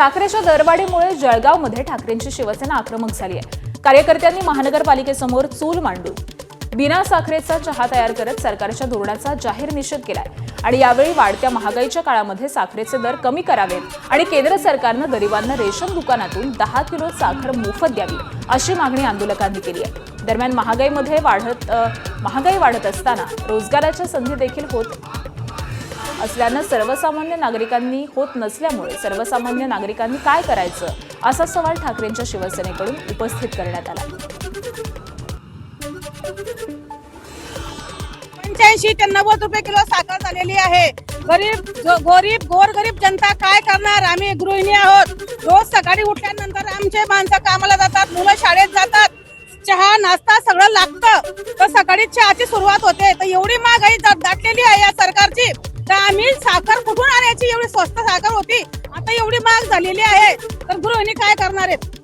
साखरेच्या दरवाढीमुळे जळगावमध्ये ठाकरेंची शिवसेना आक्रमक झाली आहे। कार्यकर्त्यांनी महानगरपालिकेसमोर चूल मांडून बिना साखरेचा चहा तयार करत सरकारच्या धोरणाचा जाहीर निषेध केलाय आणि यावेळी वाढत्या महागाईच्या काळामध्ये साखरेचे दर कमी करावेत आणि केंद्र सरकारनं गरिबांना रेशन दुकानातून 10 किलो साखर मोफत द्यावी अशी मागणी आंदोलकांनी केली आहे। दरम्यान महागाई वाढत असताना रोजगाराच्या संधी देखील होत असल्यानं सर्वसामान्य नागरिकांनी होत नसल्यामुळे सर्वसामान्य नागरिकांनी काय करायचं असा सवाल ठाकरेंच्या शिवसेनेकडून उपस्थित करण्यात आला। 85 ते 90 रुपये किलो साखर झालेली आहे। गोरगरीब जनता काय करणार? आम्ही गृहिणी आहोत। रोज सकाळी उठल्यानंतर आमचे माणसं कामाला जातात, मुलं शाळेत जातात, चहा नाश्ता सगळं लागतं, तर सकाळी चहाची सुरुवात होते। तर एवढी महागाई दाटलेली आहे या सरकारची, तर आम्ही साखर कुठून आणायची? एवढी स्वस्त साखर होती, आता एवढी महाग झालेली आहे, तर गृहिणी काय करणार आहेत?